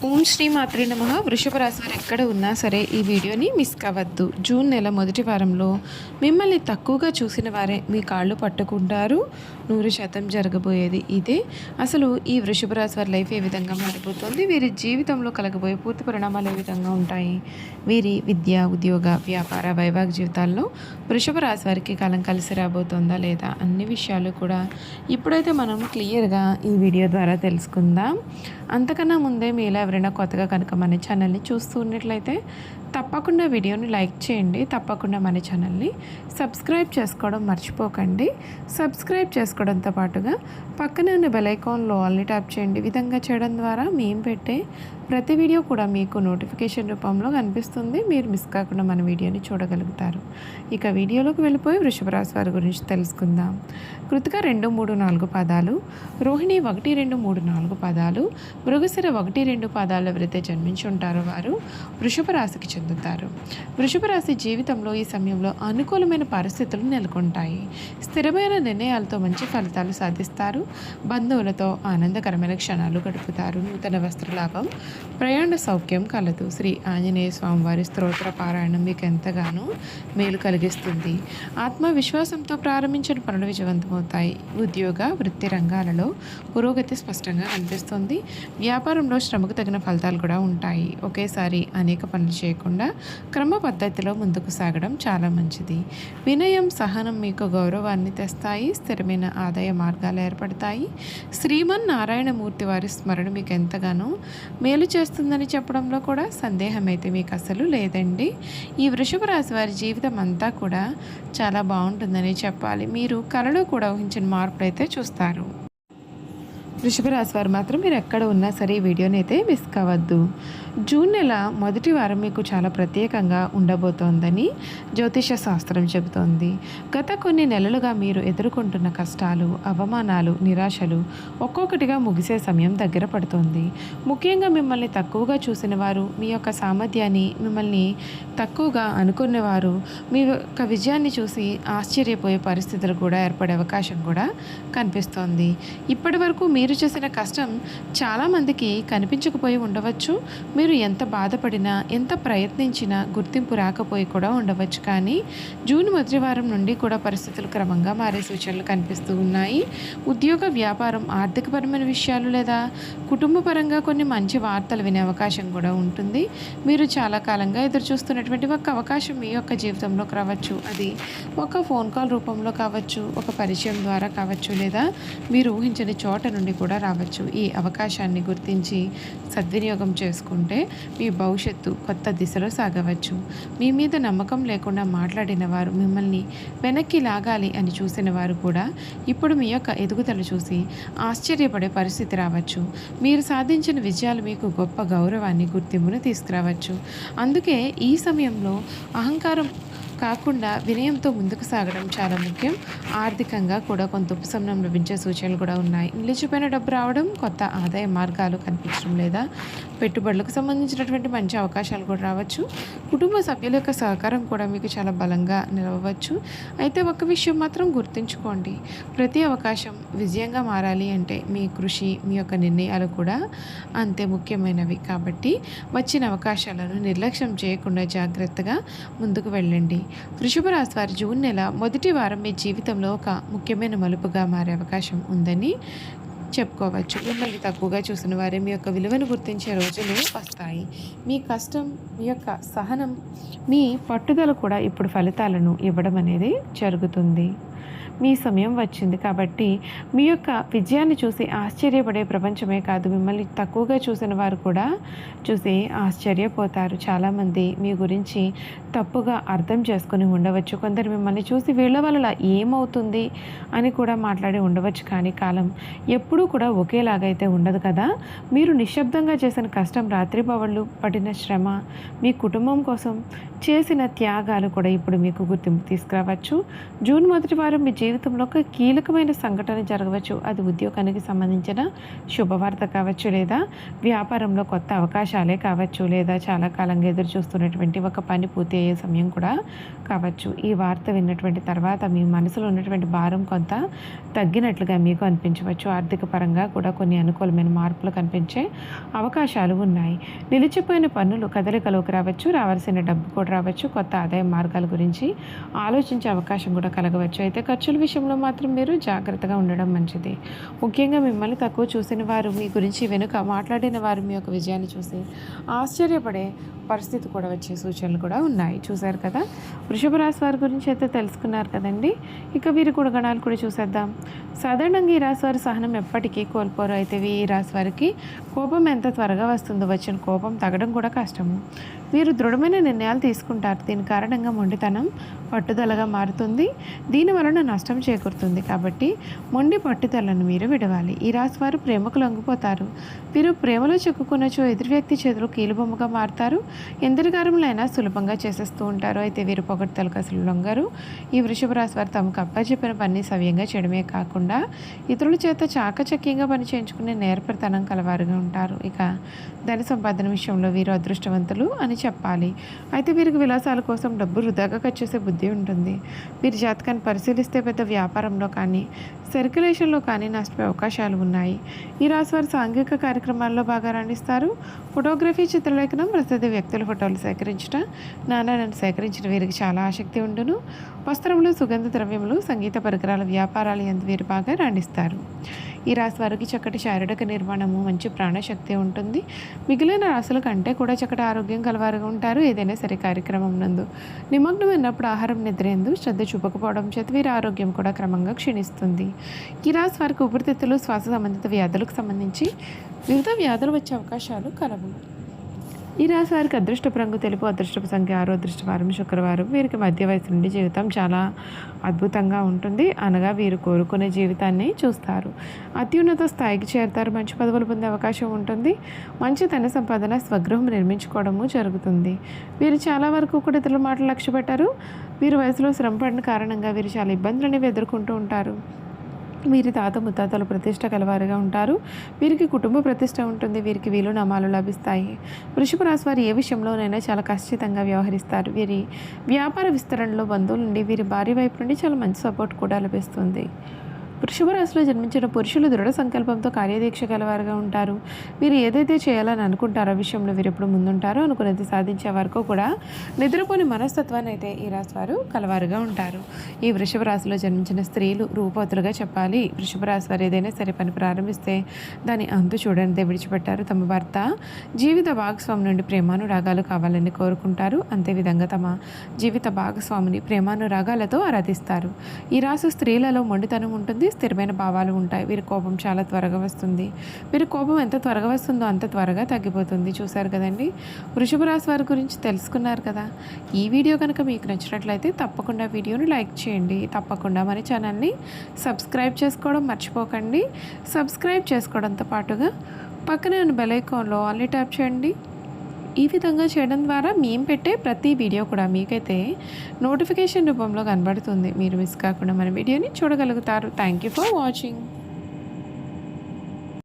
ఓం శ్రీ మాత్రే నమః. వృషభ రాశి వారు ఎక్కడ ఉన్నా సరే ఈ వీడియోని మిస్ కావద్దు. జూన్ నెల మొదటి వారంలో మిమ్మల్ని తక్కువగా చూసిన వారే మీ కాళ్ళు పట్టుకుంటారు. 100% జరగబోయేది ఇదే. అసలు ఈ వృషభ రాశి వారి లైఫ్ ఏ విధంగా మారిపోతుంది, వీరి జీవితంలో కలగబోయే పూర్తి పరిణామాలు ఏ విధంగా ఉంటాయి, వీరి విద్య, ఉద్యోగ, వ్యాపార, వైవాహిక జీవితాల్లో వృషభ రాశి వారికి కాలం కలిసి రాబోతుందా లేదా అన్ని విషయాలు కూడా ఇప్పుడైతే మనం క్లియర్గా ఈ వీడియో ద్వారా తెలుసుకుందాం. అంతకన్నా ముందే మీలో ఎవరైనా కొత్తగా కనుక మన ఛానల్ని చూస్తూ ఉన్నట్లయితే తప్పకుండా వీడియోని లైక్ చేయండి. తప్పకుండా మన ఛానల్ని సబ్స్క్రైబ్ చేసుకోవడం మర్చిపోకండి. సబ్స్క్రైబ్ చేసుకోవడంతో పాటుగా పక్కనే ఉన్న బెల్ ఐకాన్లో ఆల్ని ట్యాప్ చేయండి. విధంగా చేయడం ద్వారా మేము పెట్టే ప్రతి వీడియో కూడా మీకు నోటిఫికేషన్ రూపంలో కనిపిస్తుంది. మీరు మిస్ కాకుండా మన వీడియోని చూడగలుగుతారు. ఇక వీడియోలోకి వెళ్ళిపోయి వృషభ రాశి వారి గురించి తెలుసుకుందాం. కృతిక 2, 3, 4 పాదాలు, రోహిణి 1, 2, 3, 4 పాదాలు, మృగశిర 1, 2 పాదాలు ఎవరైతే జన్మించి ఉంటారో వారు వృషభ రాశికి చెందుతారు. వృషభ రాశి జీవితంలో ఈ సమయంలో అనుకూలమైన పరిస్థితులు నెలకొంటాయి. స్థిరమైన నిర్ణయాలతో మంచి ఫలితాలు సాధిస్తారు. బంధువులతో ఆనందకరమైన క్షణాలు గడుపుతారు. నూతన వస్త్రలాభం, ప్రయాణ సౌఖ్యం కలదు. శ్రీ ఆంజనేయ స్వామివారి స్తోత్ర పారాయణం మీకు ఎంతగానో మేలు కలిగిస్తుంది. ఆత్మవిశ్వాసంతో ప్రారంభించిన పనులు విజయవంతమవుతాయి. ఉద్యోగ, వృత్తి రంగాలలో పురోగతి స్పష్టంగా కనిపిస్తుంది. వ్యాపారంలో శ్రమకు తగిన ఫలితాలు కూడా ఉంటాయి. ఒకేసారి అనేక పనులు చేయకుండా క్రమ పద్ధతిలో ముందుకు సాగడం చాలా మంచిది. వినయం, సహనం మీకు గౌరవాన్ని తెస్తాయి. స్థిరమైన ఆదాయ మార్గాలు ఏర్పడతాయి. శ్రీమన్నారాయణమూర్తి వారి స్మరణ మీకు ఎంతగానో మేలు చేస్తుందని చెప్పడంలో కూడా సందేహం అయితే మీకు అసలు లేదండి. ఈ వృషభ రాశి వారి జీవితం అంతా కూడా చాలా బాగుంటుందని చెప్పాలి. మీరు కలలో కూడా ఊహించిన మార్పులు అయితే చూస్తారు. వృషభ రాశి వారు మాత్రం మీరు ఎక్కడ ఉన్నా సరే ఈ వీడియోని అయితే మిస్ కావద్దు. జూన్ నెల మొదటి వారం మీకు చాలా ప్రత్యేకంగా ఉండబోతోందని జ్యోతిష శాస్త్రం చెబుతోంది. గత కొన్ని నెలలుగా మీరు ఎదుర్కొంటున్న కష్టాలు, అవమానాలు, నిరాశలు ఒక్కొక్కటిగా ముగిసే సమయం దగ్గర పడుతోంది. ముఖ్యంగా మిమ్మల్ని తక్కువగా చూసిన వారు, మీ యొక్క సామర్థ్యాన్ని మిమ్మల్ని తక్కువగా అనుకునేవారు మీ యొక్క విజయాన్ని చూసి ఆశ్చర్యపోయే పరిస్థితులు కూడా ఏర్పడే అవకాశం కూడా కనిపిస్తోంది. ఇప్పటి వరకు మీరు చేసిన కష్టం చాలామందికి కనిపించకపోయి ఉండవచ్చు. మీరు ఎంత బాధపడినా, ఎంత ప్రయత్నించినా గుర్తింపు రాకపోయి కూడా ఉండవచ్చు. కానీ జూన్ మొదటి వారం నుండి కూడా పరిస్థితులు క్రమంగా మారే సూచనలు కనిపిస్తూ ఉన్నాయి. ఉద్యోగ, వ్యాపారం, ఆర్థికపరమైన విషయాలు లేదా కుటుంబపరంగా కొన్ని మంచి వార్తలు వినే అవకాశం కూడా ఉంటుంది. మీరు చాలా కాలంగా ఎదురు చూస్తున్నటువంటి ఒక అవకాశం మీ యొక్క జీవితంలోకి రావచ్చు. అది ఒక ఫోన్ కాల్ రూపంలో కావచ్చు, ఒక పరిచయం ద్వారా కావచ్చు, లేదా మీరు ఊహించని చోట నుండి కూడా రావచ్చు. ఈ అవకాశాన్ని గుర్తించి సద్వినియోగం చేసుకుంటే మీ భవిష్యత్తు కొత్త దిశలో సాగవచ్చు. మీ మీద నమ్మకం లేకుండా మాట్లాడిన వారు, మిమ్మల్ని వెనక్కి లాగాలి అని చూసిన వారు కూడా ఇప్పుడు మీ యొక్క ఎదుగుదల చూసి ఆశ్చర్యపడే పరిస్థితి రావచ్చు. మీరు సాధించిన విజయాలు మీకు గొప్ప గౌరవాన్ని, గుర్తింపును తీసుకురావచ్చు. అందుకే ఈ సమయంలో అహంకారం కాకుండా వినయంతో ముందుకు సాగడం చాలా ముఖ్యం. ఆర్థికంగా కూడా కొంత ఉపశమనం లభించే సూచనలు కూడా ఉన్నాయి. నిలిచిపోయిన డబ్బు రావడం, కొత్త ఆదాయ మార్గాలు కనిపించడం లేదా పెట్టుబడులకు సంబంధించినటువంటి మంచి అవకాశాలు కూడా రావచ్చు. కుటుంబ సభ్యుల యొక్క సహకారం కూడా మీకు చాలా బలంగా నిలవచ్చు. అయితే ఒక విషయం మాత్రం గుర్తుంచుకోండి, ప్రతి అవకాశం విజయంగా మారాలి అంటే మీ కృషి, మీ యొక్క నిర్ణయాలు కూడా అంతే ముఖ్యమైనవి. కాబట్టి వచ్చిన అవకాశాలను నిర్లక్ష్యం చేయకుండా జాగ్రత్తగా ముందుకు వెళ్ళండి. వృషభ రాశి వారి జూన్ నెల మొదటి వారం మీ జీవితంలో ఒక ముఖ్యమైన మలుపుగా మారే అవకాశం ఉందని చెప్పుకోవచ్చు. మిమ్మల్ని తక్కువగా చూసిన వారే మీ యొక్క విలువను గుర్తించే రోజులు వస్తాయి. మీ కష్టం, మీ యొక్క సహనం, మీ పట్టుదల కూడా ఇప్పుడు ఫలితాలను ఇవ్వడం అనేది జరుగుతుంది. మీ సమయం వచ్చింది కాబట్టి మీ యొక్క విజయాన్ని చూసి ఆశ్చర్యపడే ప్రపంచమే కాదు, మిమ్మల్ని తక్కువగా చూసిన వారు కూడా చూసి ఆశ్చర్యపోతారు. చాలామంది మీ గురించి తప్పుగా అర్థం చేసుకొని ఉండవచ్చు. కొందరు మిమ్మల్ని చూసి వీళ్ళ వల్ల ఏమవుతుంది అని కూడా మాట్లాడి ఉండవచ్చు. కానీ కాలం ఎప్పుడూ కూడా ఒకేలాగైతే ఉండదు కదా. మీరు నిశ్శబ్దంగా చేసిన కష్టం, రాత్రిపగళ్ళు పడిన శ్రమ, మీ కుటుంబం కోసం చేసిన త్యాగాలు కూడా ఇప్పుడు మీకు గుర్తింపు తీసుకురావచ్చు. జూన్ మొదటి వారం మీ జీవితంలో ఒక కీలకమైన సంఘటన జరగవచ్చు. అది ఉద్యోగానికి సంబంధించిన శుభవార్త కావచ్చు, లేదా వ్యాపారంలో కొత్త అవకాశాలే కావచ్చు, లేదా చాలా కాలంగా ఎదురు చూస్తున్నటువంటి ఒక పని పూర్తి అయ్యే సమయం కూడా కావచ్చు. ఈ వార్త విన్నటువంటి తర్వాత మీ మనసులో ఉన్నటువంటి భారం కొంత తగ్గినట్లుగా మీకు అనిపించవచ్చు. ఆర్థిక పరంగా కూడా కొన్ని అనుకూలమైన మార్పులు కనిపించే అవకాశాలు ఉన్నాయి. నిలిచిపోయిన పన్నులు కదలికలోకి రావచ్చు, రావాల్సిన డబ్బు కూడా రావచ్చు. కొత్త ఆదాయ మార్గాల గురించి ఆలోచించే అవకాశం కూడా కలగవచ్చు. అయితే ఖర్చుల విషయంలో మాత్రం మీరు జాగ్రత్తగా ఉండడం మంచిది. ముఖ్యంగా మిమ్మల్ని తక్కువ చూసిన వారు మీ గురించి వెనుక మాట్లాడిన వారు మీ యొక్క విజయాన్ని చూసి ఆశ్చర్యపడే పరిస్థితి కూడా వచ్చే సూచనలు కూడా ఉన్నాయి. చూశారు కదా, వృషభ రాశి వారి గురించి అయితే తెలుసుకున్నారు కదండి. ఇక వీరి గుణగణాలు కూడా చూసేద్దాం. సాధారణంగా ఈ రాశి వారి సహనం ఎప్పటికీ కోల్పోరు. అయితే ఈ రాశి వారికి కోపం ఎంత త్వరగా వస్తుందో వచ్చిన కోపం తగ్గడం కూడా కష్టము. వీరు దృఢమైన నిర్ణయాలు తీసుకుంటారు. దీని కారణంగా మొండితనం పట్టుదలగా మారుతుంది. దీని వలన నష్టం చేకూరుతుంది. కాబట్టి మొండి పట్టుదలను మీరు విడవాలి. ఈ రాశి వారు ప్రేమకు లొంగిపోతారు. వీరు ప్రేమలో చిక్కుకున్నచో ఎదురు వ్యక్తి చేతిలో కీలుబొమ్మగా మారుతారు. ఎందరి కార్యములైనా సులభంగా చేసేస్తూ ఉంటారు. అయితే వీరు పొగడ్తలకు అసలు లొంగరు. ఈ వృషభ రాశి వారు తమకు అప్పచెప్పిన పని సవ్యంగా చేయడమే కాకుండా ఇతరుల చేత చాకచక్యంగా పని చేయించుకునే నేర్పరితనం కలవారుగా ఉంటారు. ఇక ధన సంపాదన విషయంలో వీరు అదృష్టవంతులు అని చెప్పాలి. అయితే వీరికి విలాసాల కోసం డబ్బు వృధాగా ఖర్చు చేసే బుద్ధి ఉంటుంది. వీరి జాతకాన్ని పరిశీలిస్తే పెద్ద వ్యాపారంలో కానీ సర్క్యులేషన్లో కానీ నష్టపోయే అవకాశాలు ఉన్నాయి. ఈ రాశి వారు సాంఘిక కార్యక్రమాల్లో బాగా రాణిస్తారు. ఫోటోగ్రఫీ, చిత్రలేఖనం, ప్రసిద్ధ వ్యక్తుల ఫోటోలు సేకరించడం, నాణాలను సేకరించడం వీరికి చాలా ఆసక్తి ఉండును. వస్త్రములు, సుగంధ ద్రవ్యములు, సంగీత పరికరాల వ్యాపారాలు ఎందు వీరు బాగా రాణిస్తారు. ఈ రాశి వారికి చక్కటి శారీరక నిర్మాణము, మంచి ప్రాణశక్తి ఉంటుంది. మిగిలిన రాశుల కంటే కూడా చక్కటి ఆరోగ్యం కలవారుగా ఉంటారు. ఏదైనా సరే కార్యక్రమం నందు నిమగ్నమైనప్పుడు ఆహారం, నిద్ర ఎందు శ్రద్ధ చూపకపోవడం చేత వీరి ఆరోగ్యం కూడా క్రమంగా క్షీణిస్తుంది. ఈ రాశి వారికి ఊపిరితిత్తులు, శ్వాస సంబంధిత వ్యాధులకు సంబంధించి వివిధ వ్యాధులు వచ్చే అవకాశాలు కలవు. ఈ రాశి వారికి అదృష్టపు రంగు తెలుపు, అదృష్టపు సంఖ్య 6, అదృష్టవారం శుక్రవారం. వీరికి మధ్య వయసు నుండి జీవితం చాలా అద్భుతంగా ఉంటుంది. అనగా వీరు కోరుకునే జీవితాన్ని చూస్తారు. అత్యున్నత స్థాయికి చేరుతారు. మంచి పదవులు పొందే అవకాశం ఉంటుంది. మంచి ధన సంపాదన, స్వగృహం నిర్మించుకోవడము జరుగుతుంది. వీరు చాలా వరకు కూడా ఇతరుల మాటలు లక్ష్య పెట్టారు. వీరు వయసులో శ్రమ పడిన కారణంగా వీరు చాలా ఇబ్బందులను ఎదుర్కొంటూ ఉంటారు. వీరి తాత ముత్తాతలు ప్రతిష్ట కలవారుగా ఉంటారు. వీరికి కుటుంబ ప్రతిష్ట ఉంటుంది. వీరికి వీలు నామాలు లభిస్తాయి. వృషభ రాశి వారు ఏ విషయంలోనైనా చాలా ఖచ్చితంగా వ్యవహరిస్తారు. వీరి వ్యాపార విస్తరణలో బంధువుల నుండి, వీరి భార్య వైపు నుండి చాలా మంచి సపోర్ట్ కూడా లభిస్తుంది. వృషభ రాశిలో జన్మించిన పురుషులు దృఢ సంకల్పంతో కార్యదీక్ష గలవారుగా ఉంటారు. వీరు ఏదైతే చేయాలని అనుకుంటారో ఆ విషయంలో వీరు ఎప్పుడు ముందుంటారో అనుకున్నది సాధించే వరకు కూడా నిద్రపోని మనస్తత్వాన్ని అయితే ఈ రాశి వారు కలవారుగా ఉంటారు. ఈ వృషభ రాశిలో జన్మించిన స్త్రీలు రూపవతులుగా చెప్పాలి. వృషభ రాశి వారు ఏదైనా సరే పని ప్రారంభిస్తే దాని అంతు చూడనిదే విడిచిపెట్టారు. తమ భర్త జీవిత భాగస్వామి నుండి ప్రేమానురాగాలు కావాలని కోరుకుంటారు. అంతేవిధంగా తమ జీవిత భాగస్వామిని ప్రేమానురాగాలతో ఆరాధిస్తారు. ఈ రాశి స్త్రీలలో మొండితనం ఉంటుంది. స్థిరమైన భావాలు ఉంటాయి. వీరి కోపం చాలా త్వరగా వస్తుంది. వీరి కోపం ఎంత త్వరగా వస్తుందో అంత త్వరగా తగ్గిపోతుంది. చూశారు కదండి, వృషభ రాశి వారి గురించి తెలుసుకున్నారు కదా. ఈ వీడియో కనుక మీకు నచ్చినట్లయితే తప్పకుండా వీడియోని లైక్ చేయండి. తప్పకుండా మన ఛానల్ని సబ్స్క్రైబ్ చేసుకోవడం మర్చిపోకండి. సబ్స్క్రైబ్ చేసుకోవడంతో పాటుగా పక్కనే ఉన్న బెల్ ఐకాన్లో ఆన్లీ ట్యాప్ చేయండి. ఈ విధంగా చేయడం ద్వారా మేము పెట్టే ప్రతి వీడియో కూడా మీకైతే నోటిఫికేషన్ రూపంలో కనబడుతుంది. మీరు మిస్ కాకుండా మన వీడియోని చూడగలుగుతారు. Thank you for watching.